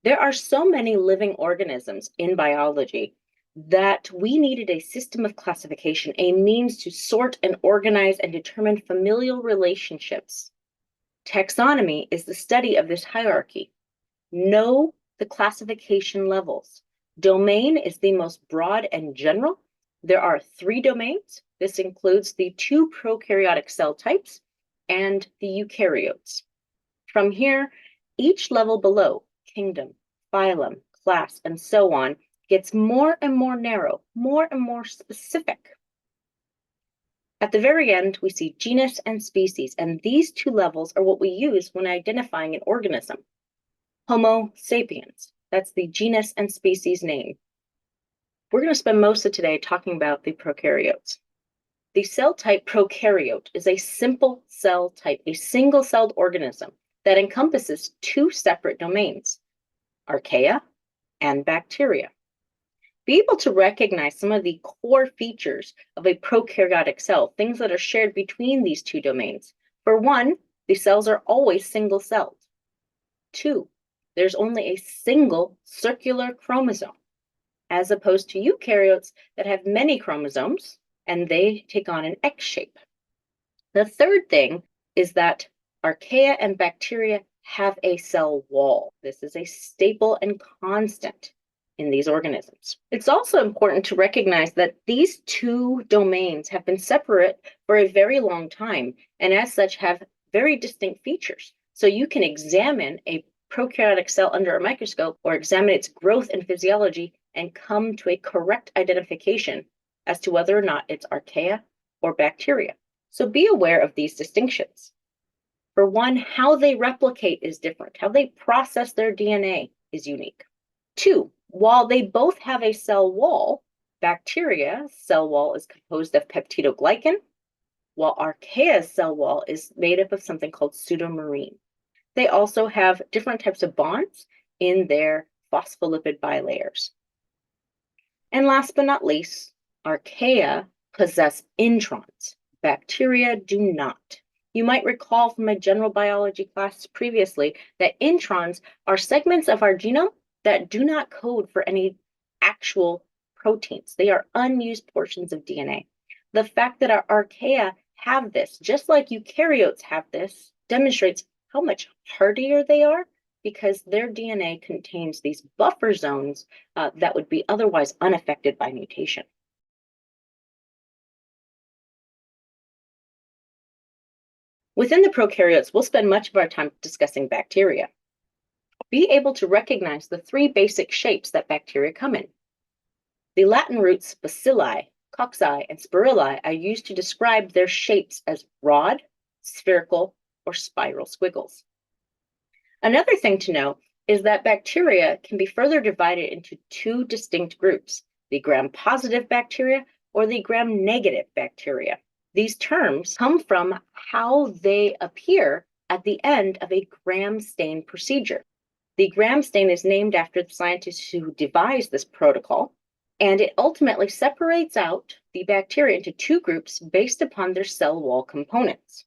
There are so many living organisms in biology that we needed a system of classification, a means to sort and organize and determine familial relationships. Taxonomy is the study of this hierarchy. Know the classification levels. Domain is the most broad and general. There are 3 domains. This includes the 2 prokaryotic cell types and the eukaryotes. From here, each level below, kingdom, phylum, class, and so on, gets more and more narrow, more and more specific. At the very end, we see genus and species, and these 2 levels are what we use when identifying an organism. Homo sapiens, that's the genus and species name. We're going to spend most of today talking about the prokaryotes. The cell type prokaryote is a simple cell type, a single-celled organism that encompasses 2 separate domains, archaea and bacteria. Be able to recognize some of the core features of a prokaryotic cell, things that are shared between these 2 domains. For one, the cells are always single-celled. 2, there's only a single circular chromosome, as opposed to eukaryotes that have many chromosomes, and they take on an X shape. The third thing is that archaea and bacteria have a cell wall. This is a staple and constant in these organisms. It's also important to recognize that these 2 domains have been separate for a very long time, and as such have very distinct features. So you can examine a prokaryotic cell under a microscope or examine its growth and physiology and come to a correct identification as to whether or not it's archaea or bacteria. So be aware of these distinctions. For one, how they replicate is different. How they process their DNA is unique. 2, while they both have a cell wall, bacteria's cell wall is composed of peptidoglycan, while archaea's cell wall is made up of something called pseudomarine. They also have different types of bonds in their phospholipid bilayers. And last but not least, archaea possess introns. Bacteria do not. You might recall from a general biology class previously that introns are segments of our genome that do not code for any actual proteins. They are unused portions of DNA. The fact that our archaea have this, just like eukaryotes have this, demonstrates how much hardier they are because their DNA contains these buffer zones that would be otherwise unaffected by mutation. Within the prokaryotes, we'll spend much of our time discussing bacteria. Be able to recognize the 3 basic shapes that bacteria come in. The Latin roots bacilli, cocci, and spirilli are used to describe their shapes as rod, spherical, or spiral squiggles. Another thing to know is that bacteria can be further divided into 2 distinct groups, the gram-positive bacteria or the gram-negative bacteria. These terms come from how they appear at the end of a gram stain procedure. The gram stain is named after the scientist who devised this protocol, and it ultimately separates out the bacteria into 2 groups based upon their cell wall components.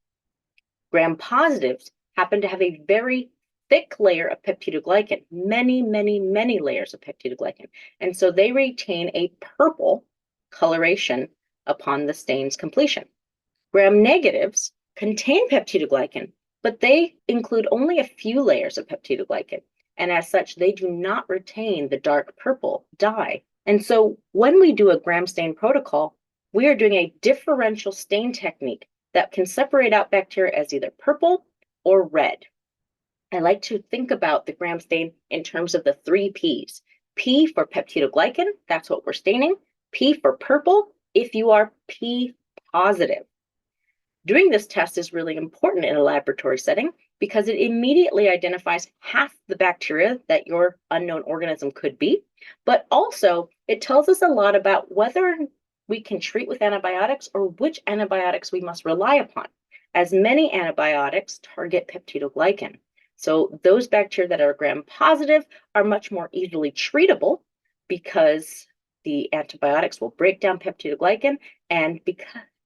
Gram-positives happen to have a very thick layer of peptidoglycan, many layers of peptidoglycan, and so they retain a purple coloration upon the stain's completion. Gram-negatives contain peptidoglycan, but they include only a few layers of peptidoglycan, and as such, they do not retain the dark purple dye. And so when we do a gram stain protocol, we are doing a differential stain technique that can separate out bacteria as either purple or red. I like to think about the gram stain in terms of the 3 Ps. P for peptidoglycan, that's what we're staining. P for purple, if you are P positive. Doing this test is really important in a laboratory setting because it immediately identifies half the bacteria that your unknown organism could be, but also it tells us a lot about whether we can treat with antibiotics or which antibiotics we must rely upon, as many antibiotics target peptidoglycan. So those bacteria that are gram-positive are much more easily treatable because the antibiotics will break down peptidoglycan, and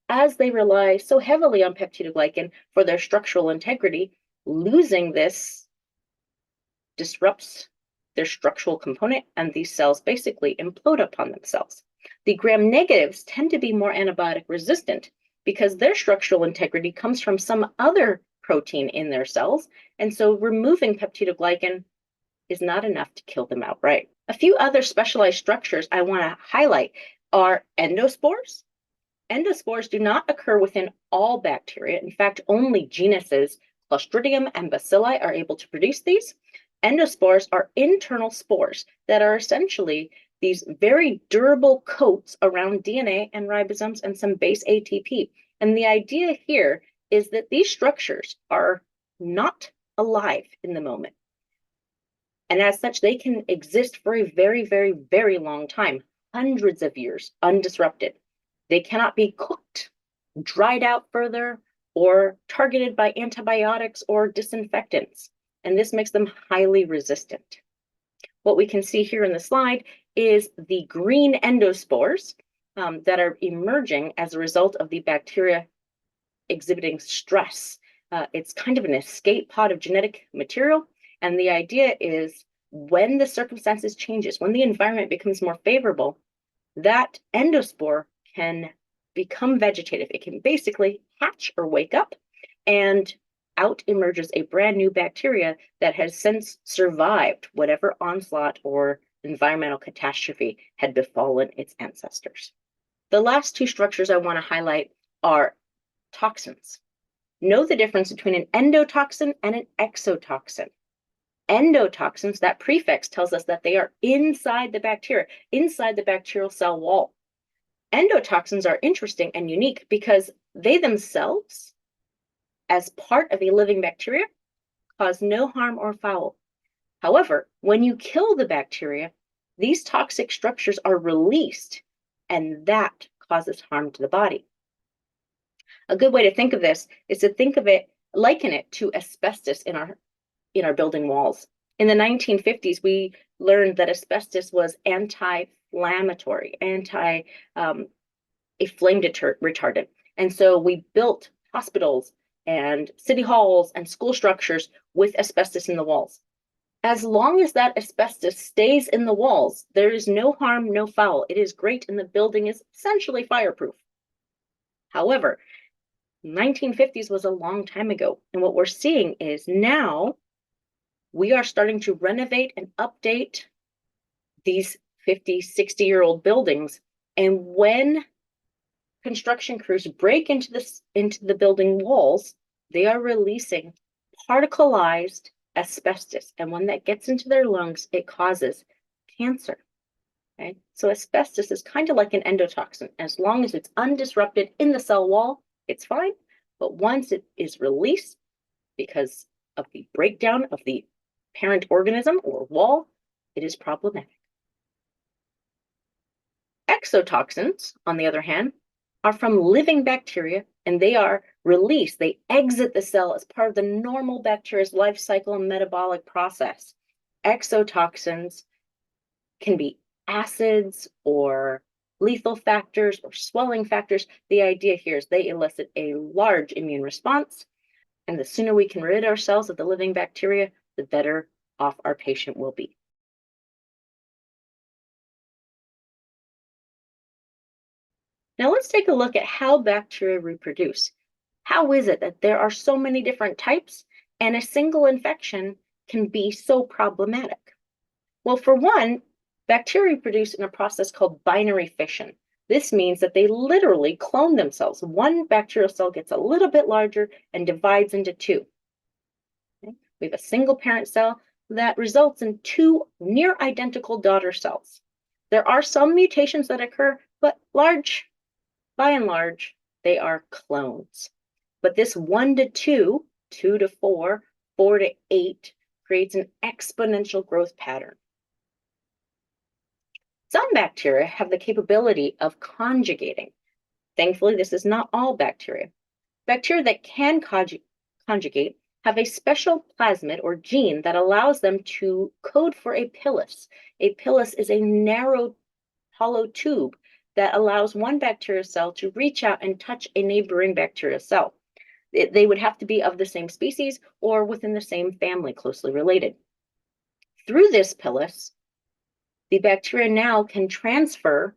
as they rely so heavily on peptidoglycan for their structural integrity, losing this disrupts their structural component, and these cells basically implode upon themselves. The gram-negatives tend to be more antibiotic resistant because their structural integrity comes from some other protein in their cells, and so removing peptidoglycan is not enough to kill them outright. A few other specialized structures I want to highlight are endospores. Endospores do not occur within all bacteria. In fact, only genuses Clostridium and Bacilli are able to produce these. Endospores are internal spores that are essentially these very durable coats around DNA and ribosomes and some base ATP. And the idea here is that these structures are not alive in the moment. And as such, they can exist for a very, very, very long time, hundreds of years, undisrupted. They cannot be cooked, dried out further, or targeted by antibiotics or disinfectants. And this makes them highly resistant. What we can see here in the slide is the green endospores that are emerging as a result of the bacteria exhibiting stress. It's kind of an escape pod of genetic material. And the idea is when the circumstances changes, when the environment becomes more favorable, that endospore can become vegetative. It can basically hatch or wake up, and out emerges a brand new bacteria that has since survived whatever onslaught or environmental catastrophe had befallen its ancestors. The last two structures I want to highlight are toxins. Know the difference between an endotoxin and an exotoxin. Endotoxins, that prefix tells us that they are inside the bacteria, inside the bacterial cell wall. Endotoxins are interesting and unique because they themselves, as part of a living bacteria, cause no harm or foul. However, when you kill the bacteria, these toxic structures are released, and that causes harm to the body. A good way to think of this is to liken it to asbestos in our building walls. In the 1950s, we learned that asbestos was anti-inflammatory, a flame retardant. And so we built hospitals and city halls and school structures with asbestos in the walls. As long as that asbestos stays in the walls, there is no harm, no foul. It is great, and the building is essentially fireproof. However, 1950s was a long time ago, and what we're seeing is now we are starting to renovate and update these 50, 60-year-old buildings, and when construction crews break into the building walls, they are releasing particleized asbestos, and when that gets into their lungs, it causes cancer. Okay? So asbestos is kind of like an endotoxin. As long as it's undisrupted in the cell wall, it's fine, but once it is released because of the breakdown of the parent organism or wall, it is problematic. Exotoxins, on the other hand, are from living bacteria, and they are released. They exit the cell as part of the normal bacteria's life cycle and metabolic process. Exotoxins can be acids or lethal factors or swelling factors. The idea here is they elicit a large immune response, and the sooner we can rid ourselves of the living bacteria, the better off our patient will be. Now let's take a look at how bacteria reproduce. How is it that there are so many different types and a single infection can be so problematic? Well, for one, bacteria reproduce in a process called binary fission. This means that they literally clone themselves. One bacterial cell gets a little bit larger and divides into two. Okay? We have a single parent cell that results in two near identical daughter cells. There are some mutations that occur, but by and large, they are clones. But this 1 to 2, 2 to 4, 4 to 8 creates an exponential growth pattern. Some bacteria have the capability of conjugating. Thankfully, this is not all bacteria. Bacteria that can conjugate have a special plasmid or gene that allows them to code for a pilus. A pilus is a narrow, hollow tube that allows one bacterial cell to reach out and touch a neighboring bacterial cell. They would have to be of the same species or within the same family, closely related. Through this pilus, the bacteria now can transfer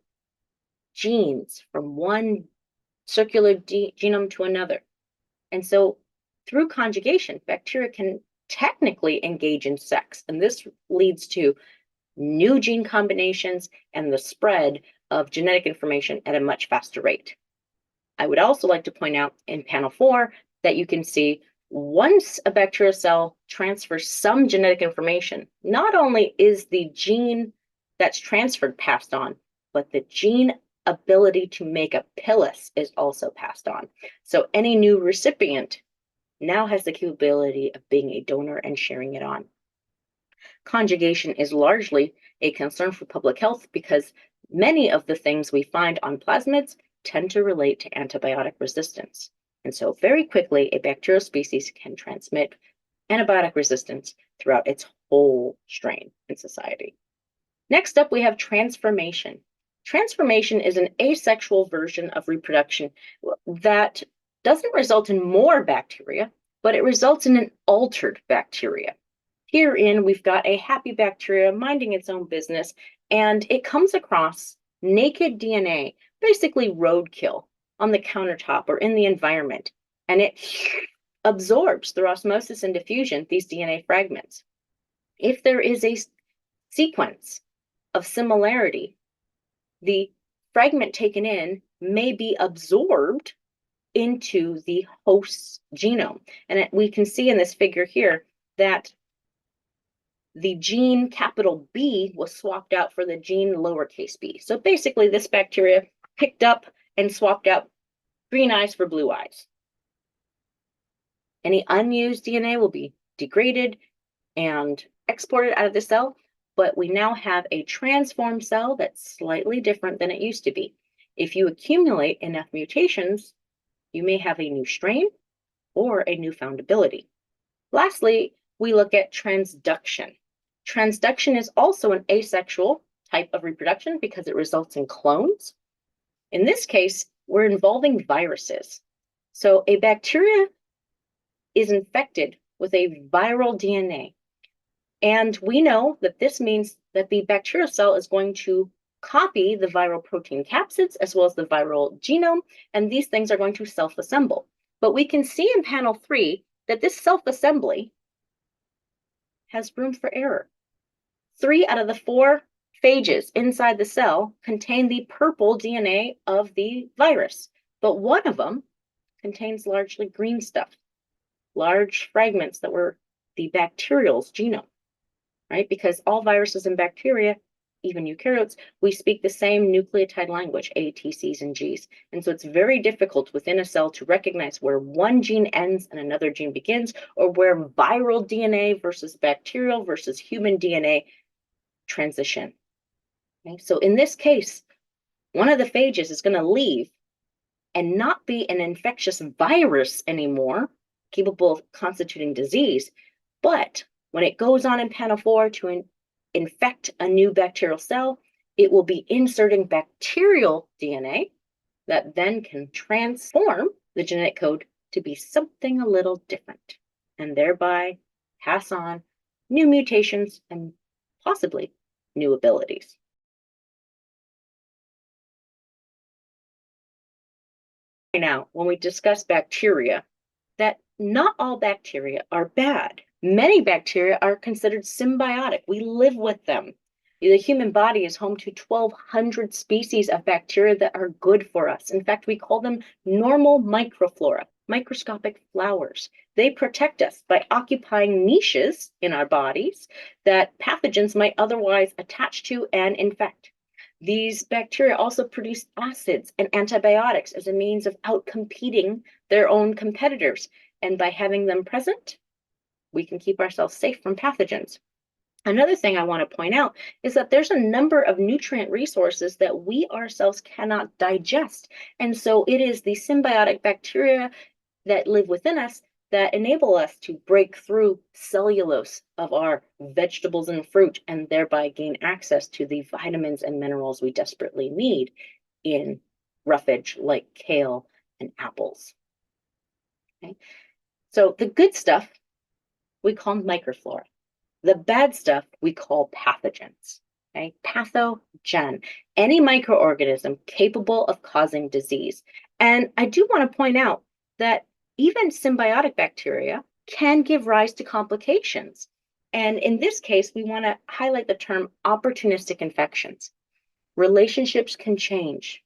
genes from one circular genome to another. And so through conjugation, bacteria can technically engage in sex, and this leads to new gene combinations and the spread of genetic information at a much faster rate. I would also like to point out in panel 4 that you can see once a bacterial cell transfers some genetic information, not only is the gene that's transferred passed on, but the gene ability to make a pilus is also passed on. So any new recipient now has the capability of being a donor and sharing it on. Conjugation is largely a concern for public health because many of the things we find on plasmids tend to relate to antibiotic resistance. And so very quickly, a bacterial species can transmit antibiotic resistance throughout its whole strain in society. Next up, we have transformation. Transformation is an asexual version of reproduction that doesn't result in more bacteria, but it results in an altered bacteria. Herein, we've got a happy bacteria minding its own business, and it comes across naked DNA, basically roadkill, on the countertop or in the environment, and it absorbs through osmosis and diffusion these DNA fragments. If there is a sequence of similarity, the fragment taken in may be absorbed into the host's genome. And we can see in this figure here that the gene capital B was swapped out for the gene lowercase b. So basically, this bacteria picked up and swapped out green eyes for blue eyes. Any unused DNA will be degraded and exported out of the cell, but we now have a transformed cell that's slightly different than it used to be. If you accumulate enough mutations, you may have a new strain or a newfound ability. Lastly, we look at transduction. Transduction is also an asexual type of reproduction because it results in clones. In this case, we're involving viruses. So a bacteria is infected with a viral DNA. And we know that this means that the bacterial cell is going to copy the viral protein capsids as well as the viral genome, and these things are going to self-assemble. But we can see in panel 3 that this self-assembly has room for error. 3 out of the 4 phages inside the cell contain the purple DNA of the virus, but one of them contains largely green stuff, large fragments that were the bacterial's genome, right? Because all viruses and bacteria, even eukaryotes, we speak the same nucleotide language, A, T, C's, and G's. And so it's very difficult within a cell to recognize where one gene ends and another gene begins, or where viral DNA versus bacterial versus human DNA transition. Okay? So in this case, one of the phages is going to leave and not be an infectious virus anymore, capable of constituting disease, but when it goes on in panel 4 to infect a new bacterial cell, it will be inserting bacterial DNA that then can transform the genetic code to be something a little different, and thereby pass on new mutations and possibly new abilities. Now, when we discuss bacteria, that not all bacteria are bad. Many bacteria are considered symbiotic. We live with them. The human body is home to 1,200 species of bacteria that are good for us. In fact, we call them normal microflora, microscopic flowers. They protect us by occupying niches in our bodies that pathogens might otherwise attach to and infect. These bacteria also produce acids and antibiotics as a means of outcompeting their own competitors. And by having them present, we can keep ourselves safe from pathogens. Another thing I want to point out is that there's a number of nutrient resources that we ourselves cannot digest. And so it is the symbiotic bacteria that live within us that enable us to break through cellulose of our vegetables and fruit and thereby gain access to the vitamins and minerals we desperately need in roughage like kale and apples. Okay? So the good stuff we call microflora. The bad stuff we call pathogens. Okay? Pathogen, any microorganism capable of causing disease. And I do want to point out that even symbiotic bacteria can give rise to complications. And in this case, we want to highlight the term opportunistic infections. Relationships can change.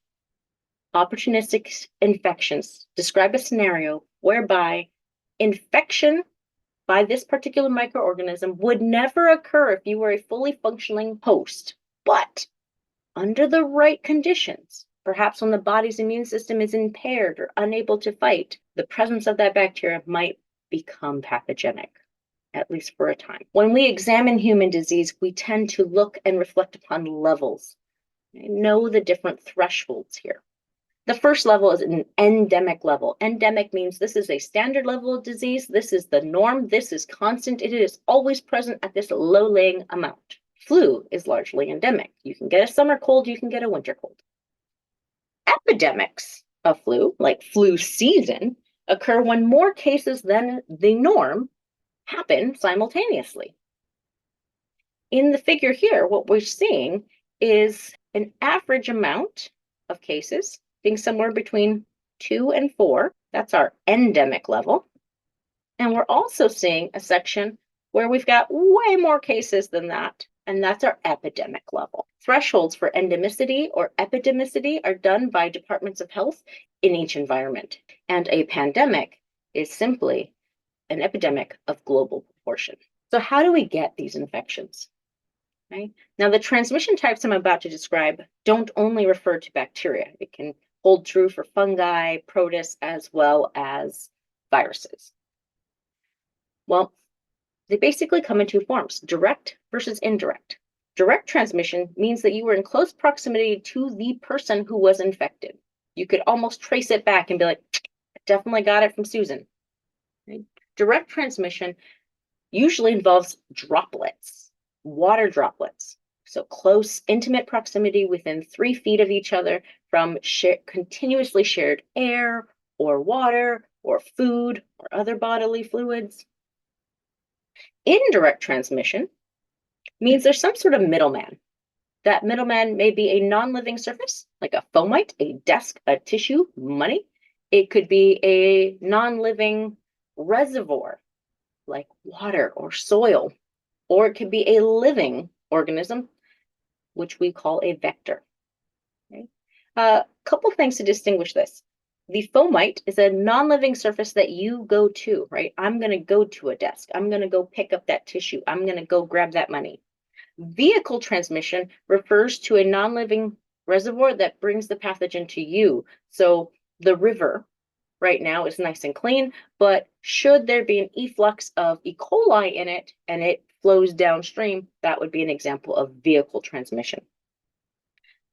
Opportunistic infections describe a scenario whereby infection by this particular microorganism would never occur if you were a fully functioning host. But under the right conditions, perhaps when the body's immune system is impaired or unable to fight, the presence of that bacteria might become pathogenic, at least for a time. When we examine human disease, we tend to look and reflect upon levels. Know the different thresholds here. The first level is an endemic level. Endemic means this is a standard level of disease. This is the norm. This is constant. It is always present at this low-lying amount. Flu is largely endemic. You can get a summer cold, you can get a winter cold. Epidemics of flu, like flu season, occur when more cases than the norm happen simultaneously. In the figure here, what we're seeing is an average amount of cases being somewhere between 2 and 4. That's our endemic level. And we're also seeing a section where we've got way more cases than that, and that's our epidemic level. Thresholds for endemicity or epidemicity are done by departments of health in each environment. And a pandemic is simply an epidemic of global proportion. So how do we get these infections? Right? Now, the transmission types I'm about to describe don't only refer to bacteria. It can hold true for fungi, protists, as well as viruses. Well, they basically come in two forms, direct versus indirect. Direct transmission means that you were in close proximity to the person who was infected. You could almost trace it back and be like, I definitely got it from Susan. Right? Direct transmission usually involves droplets, water droplets. So close, intimate proximity within 3 feet of each other from continuously shared air or water or food or other bodily fluids. Indirect transmission means there's some sort of middleman. That middleman may be a non-living surface, like a fomite, a desk, a tissue, money. It could be a non-living reservoir, like water or soil, or it could be a living organism, which we call a vector. Okay? A couple things to distinguish this. The fomite is a non-living surface that you go to, right? I'm going to go to a desk. I'm going to go pick up that tissue. I'm going to go grab that money. Vehicle transmission refers to a non-living reservoir that brings the pathogen to you. So the river right now is nice and clean, but should there be an efflux of E. coli in it and it flows downstream, that would be an example of vehicle transmission.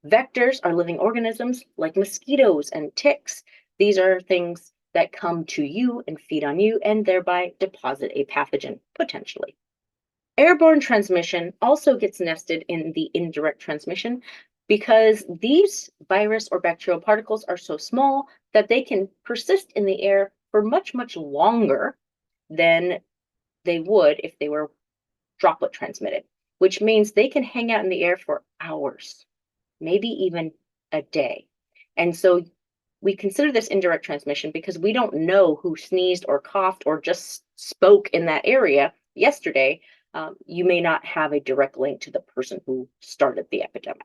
Vectors are living organisms like mosquitoes and ticks. These are things that come to you and feed on you and thereby deposit a pathogen, potentially. Airborne transmission also gets nested in the indirect transmission because these virus or bacterial particles are so small that they can persist in the air for much, much longer than they would if they were droplet transmitted, which means they can hang out in the air for hours, maybe even a day. And so we consider this indirect transmission because we don't know who sneezed or coughed or just spoke in that area yesterday. You may not have a direct link to the person who started the epidemic.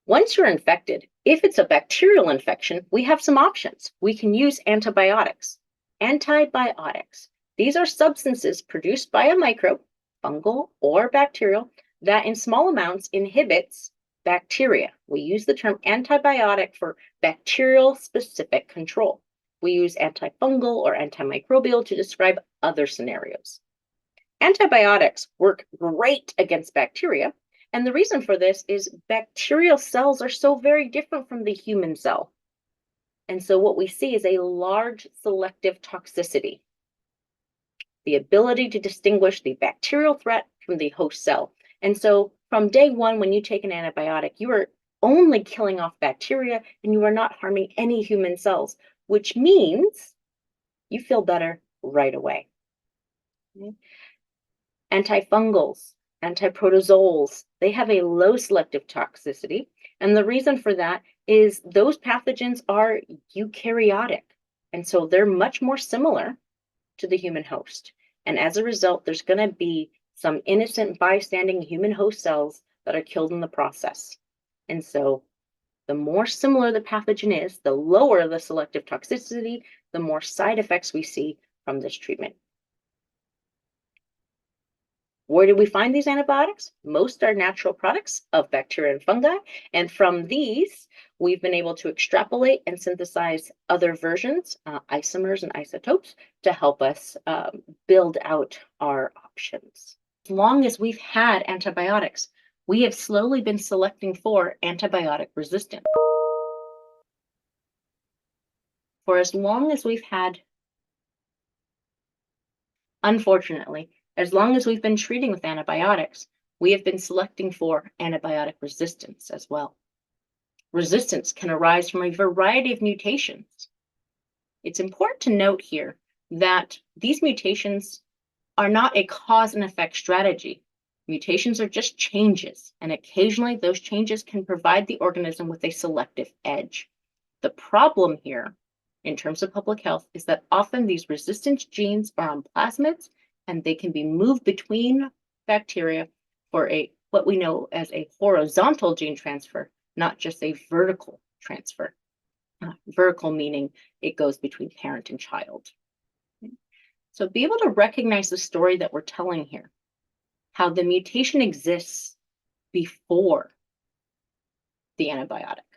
Once you're infected, if it's a bacterial infection, we have some options. We can use antibiotics. Antibiotics. These are substances produced by a microbe, fungal or bacterial, that in small amounts inhibits bacteria. We use the term antibiotic for bacterial specific control. We use antifungal or antimicrobial to describe other scenarios. Antibiotics work great against bacteria, and the reason for this is bacterial cells are so very different from the human cell. And so what we see is a large selective toxicity, the ability to distinguish the bacterial threat from the host cell. And so from day one, when you take an antibiotic, you are only killing off bacteria and you are not harming any human cells, which means you feel better right away. Okay? Antifungals, antiprotozoals, they have a low selective toxicity. And the reason for that is those pathogens are eukaryotic. And so they're much more similar to the human host. And as a result, there's going to be some innocent bystanding human host cells that are killed in the process. And so the more similar the pathogen is, the lower the selective toxicity, the more side effects we see from this treatment. Where do we find these antibiotics? Most are natural products of bacteria and fungi. And from these, we've been able to extrapolate and synthesize other versions, isomers and isotopes, to help us build out our options. As long as we've had antibiotics, we have slowly been selecting for antibiotic resistance. For as long as we've had, unfortunately, as long as we've been treating with antibiotics, we have been selecting for antibiotic resistance as well. Resistance can arise from a variety of mutations. It's important to note here that these mutations are not a cause and effect strategy. Mutations are just changes, and occasionally those changes can provide the organism with a selective edge. The problem here, in terms of public health, is that often these resistance genes are on plasmids, and they can be moved between bacteria for what we know as a horizontal gene transfer, not just a vertical transfer. Vertical meaning it goes between parent and child. So be able to recognize the story that we're telling here, how the mutation exists before the antibiotic.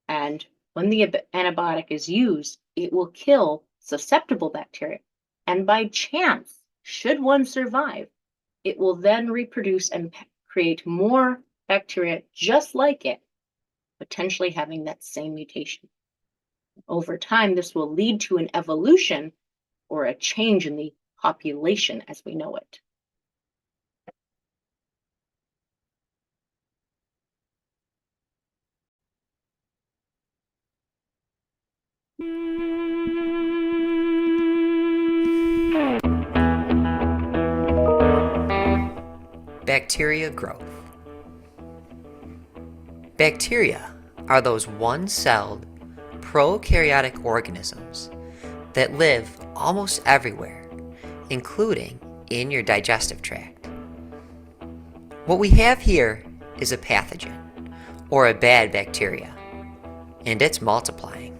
And when the antibiotic is used, it will kill susceptible bacteria. And by chance, should one survive, it will then reproduce and create more bacteria just like it, potentially having that same mutation. Over time, this will lead to an evolution or a change in the population as we know it. Bacteria growth. Bacteria are those one-celled prokaryotic organisms that live almost everywhere, including in your digestive tract. What we have here is a pathogen, or a bad bacteria, and it's multiplying.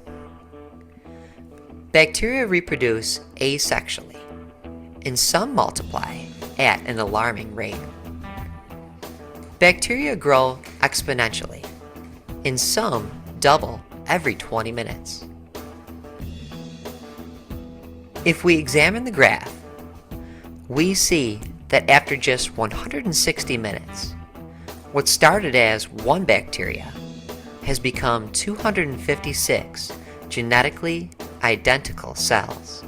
Bacteria reproduce asexually, and some multiply at an alarming rate. Bacteria grow exponentially, and some double every 20 minutes. If we examine the graph, we see that after just 160 minutes, what started as one bacteria has become 256 genetically identical cells.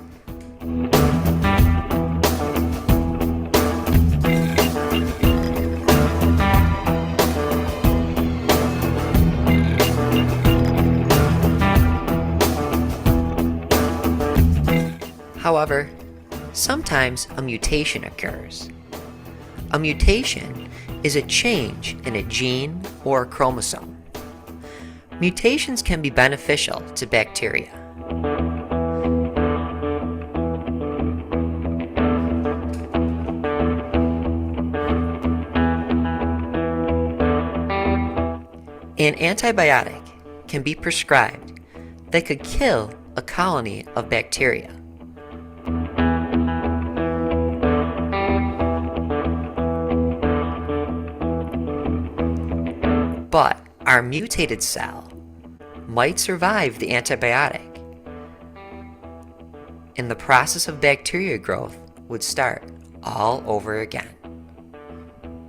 However, sometimes a mutation occurs. A mutation is a change in a gene or a chromosome. Mutations can be beneficial to bacteria. An antibiotic can be prescribed that could kill a colony of bacteria. But our mutated cell might survive the antibiotic, and the process of bacteria growth would start all over again.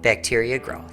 Bacteria growth.